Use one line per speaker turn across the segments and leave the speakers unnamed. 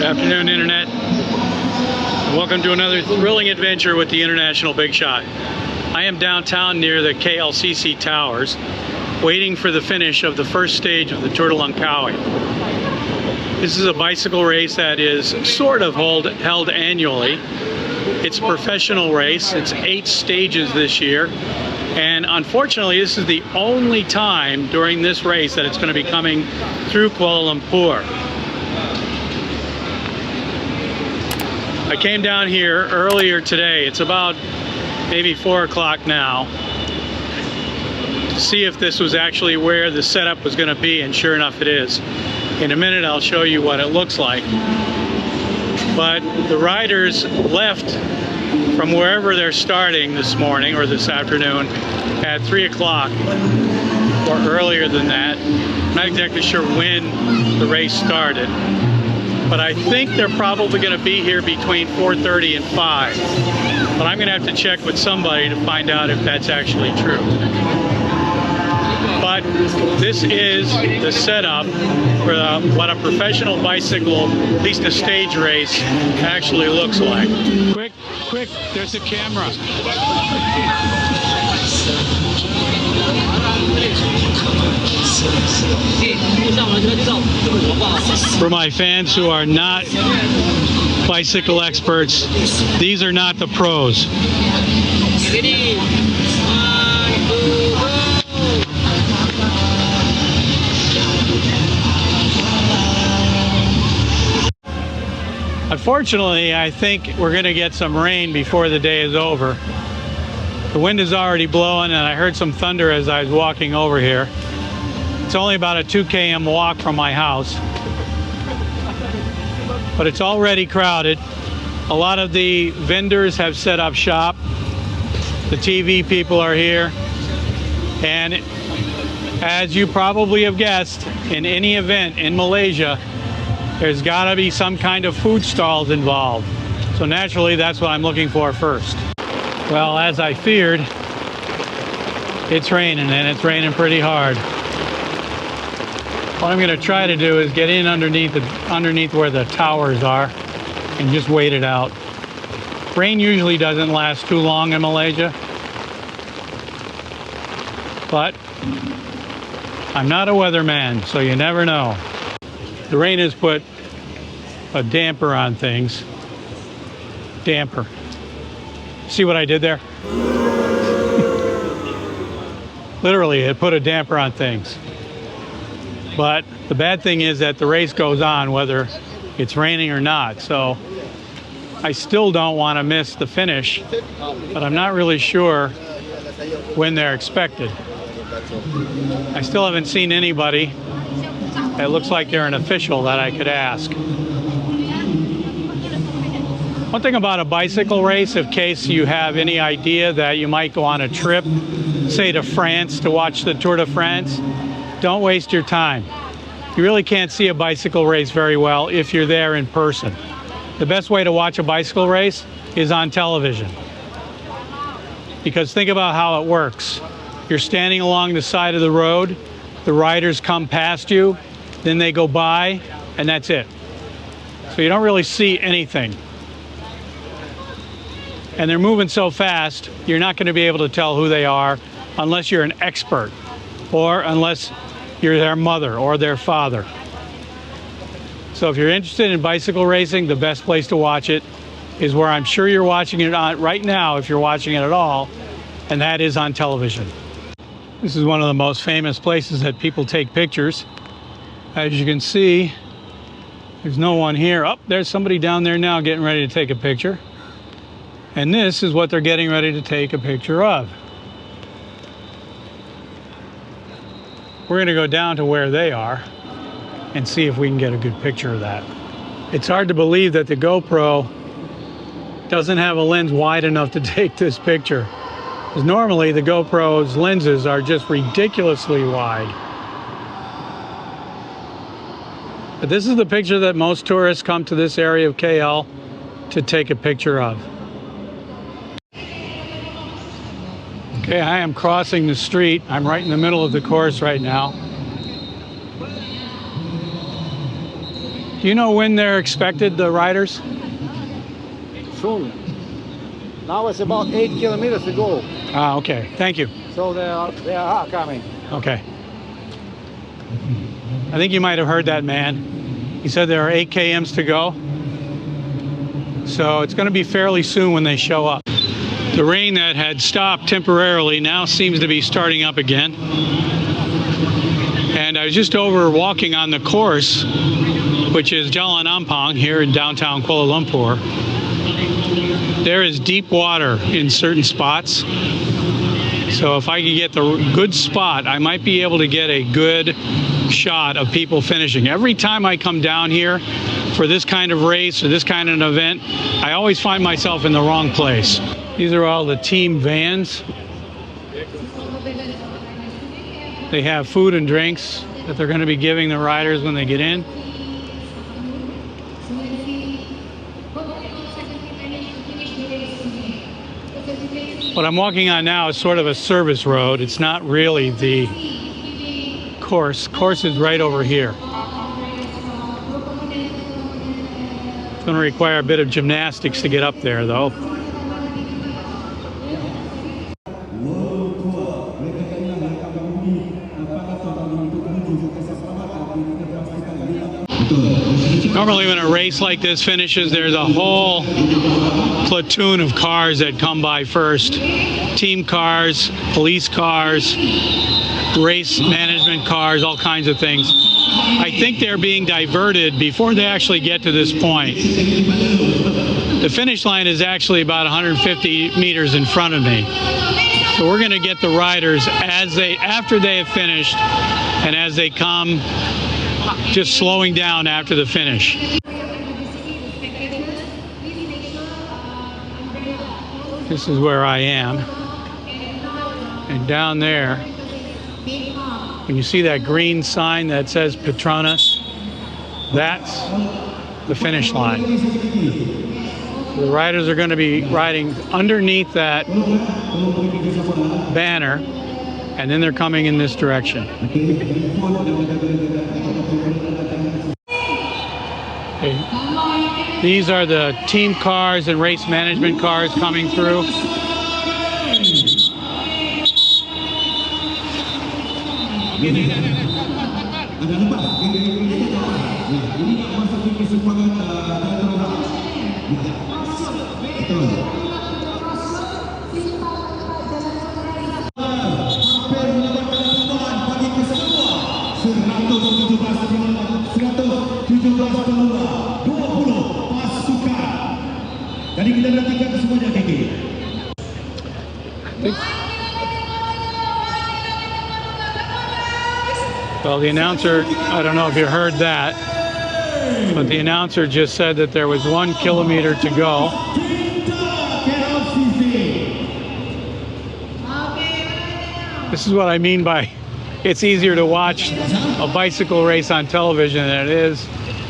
Afternoon, Internet. Welcome to another thrilling adventure with the International Big Shot. I am downtown near the KLCC Towers, waiting for the finish of the first stage of the Tour de Langkawi. This is a bicycle race that is sort of held annually. It's a professional race. It's 8 stages this year. And unfortunately, this is the only time during this race that it's going to be coming through Kuala Lumpur. I came down here earlier today. It's about maybe 4 o'clock now, to see if this was actually where the setup was going to be, and sure enough it is. In a minute I'll show you what it looks like. But the riders left from wherever they're starting this morning or this afternoon at 3 o'clock or earlier than that. I'm not exactly sure when the race started, but I think they're probably going to be here between 4:30 and 5. But I'm going to have to check with somebody to find out if that's actually true. But this is the setup for what a professional bicycle, at least a stage race, actually looks like. Quick, there's a camera. For my fans who are not bicycle experts, these are not the pros. Unfortunately, I think we're going to get some rain before the day is over. The wind is already blowing, and I heard some thunder as I was walking over here. It's only about a 2 km walk from my house, but it's already crowded. A lot of the vendors have set up shop. The TV people are here, and as you probably have guessed, in any event in Malaysia, there's got to be some kind of food stalls involved. So naturally, that's what I'm looking for first. Well, as I feared, it's raining, and it's raining pretty hard. What I'm going to try to do is get in underneath where the towers are and just wait it out. Rain usually doesn't last too long in Malaysia, but I'm not a weatherman, so you never know. The rain has put a damper on things. Damper. See what I did there? Literally, it put a damper on things. But the bad thing is that the race goes on whether it's raining or not. So I still don't want to miss the finish, but I'm not really sure when they're expected. I still haven't seen anybody. It looks like they're an official that I could ask. One thing about a bicycle race, in case you have any idea that you might go on a trip, say to France to watch the Tour de France, don't waste your time. You really can't see a bicycle race very well if you're there in person. The best way to watch a bicycle race is on television. Because think about how it works. You're standing along the side of the road, the riders come past you, then they go by, and that's it. So you don't really see anything. And they're moving so fast, you're not going to be able to tell who they are unless you're an expert, or unless you're their mother or their father. So if you're interested in bicycle racing, the best place to watch it is where I'm sure you're watching it on right now, if you're watching it at all, and that is on television. This is one of the most famous places that people take pictures. As you can see, there's no one here. Oh, there's somebody down there now getting ready to take a picture. And this is what they're getting ready to take a picture of. We're going to go down to where they are and see if we can get a good picture of that. It's hard to believe that the GoPro doesn't have a lens wide enough to take this picture. Because normally the GoPro's lenses are just ridiculously wide. But this is the picture that most tourists come to this area of KL to take a picture of. Okay, I am crossing the street. I'm right in the middle of the course right now. Do you know when they're expected, the riders?
Soon. Now it's about 8 kilometers to go.
Ah, okay. Thank you.
So they are coming.
Okay. I think you might have heard that man. He said there are 8 kms to go. So it's going to be fairly soon when they show up. The rain that had stopped temporarily now seems to be starting up again. And I was just over walking on the course, which is Jalan Ampang here in downtown Kuala Lumpur. There is deep water in certain spots. So if I could get the good spot, I might be able to get a good shot of people finishing. Every time I come down here for this kind of race or this kind of an event, I always find myself in the wrong place. These are all the team vans. They have food and drinks that they're going to be giving the riders when they get in. What I'm walking on now is sort of a service road. It's not really the course. Course is right over here. It's going to require a bit of gymnastics to get up there, though. Normally when a race like this finishes, there's a whole platoon of cars that come by first. Team cars, police cars, race management cars, all kinds of things. I think they're being diverted before they actually get to this point. The finish line is actually about 150 meters in front of me. So we're going to get the riders after they have finished and as they come, just slowing down after the finish. This is where I am. And down there, when you see that green sign that says Petronas, that's the finish line. So the riders are going to be riding underneath that banner, and then they're coming in this direction. Okay. These are the team cars and race management cars coming through. Well, the announcer, I don't know if you heard that, but the announcer just said that there was 1 kilometer to go. This is what I mean by it's easier to watch a bicycle race on television than it is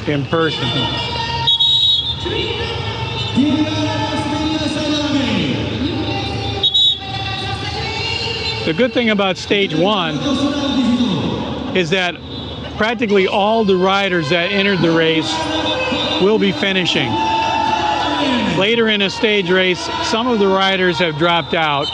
in person. The good thing about stage 1 is that practically all the riders that entered the race will be finishing. Later in a stage race, some of the riders have dropped out.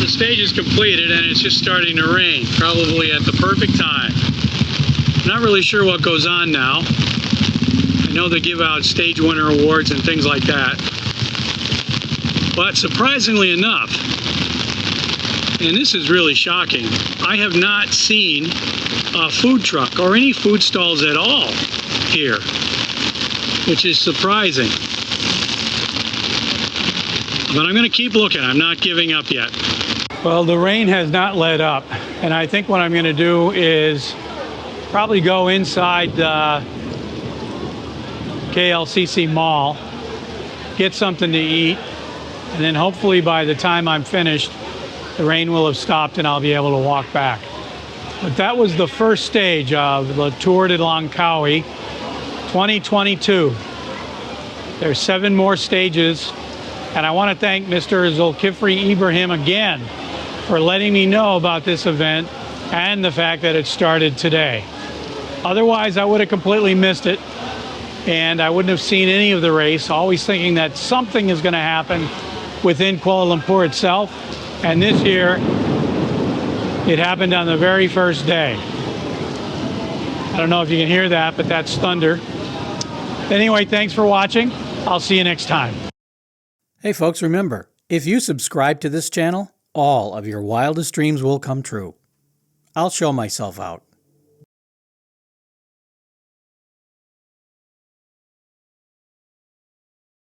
Stage is completed and it's just starting to rain, probably at the perfect time. Not really sure what goes on now. I know they give out stage winner awards and things like that. But surprisingly enough, and this is really shocking, I have not seen a food truck or any food stalls at all here, which is surprising. But I'm going to keep looking. I'm not giving up yet. Well, the rain has not let up, and I think what I'm going to do is probably go inside the KLCC Mall, get something to eat, and then hopefully by the time I'm finished, the rain will have stopped and I'll be able to walk back. But that was the first stage of the Tour de Langkawi 2022. There's 7 more stages, and I want to thank Mr. Zulkifli Ibrahim again for letting me know about this event and the fact that it started today. Otherwise, I would have completely missed it, and I wouldn't have seen any of the race, always thinking that something is going to happen within Kuala Lumpur itself. And this year, it happened on the very first day. I don't know if you can hear that, but that's thunder. Anyway, thanks for watching. I'll see you next time.
Hey folks, remember, if you subscribe to this channel, all of your wildest dreams will come true. I'll show myself out.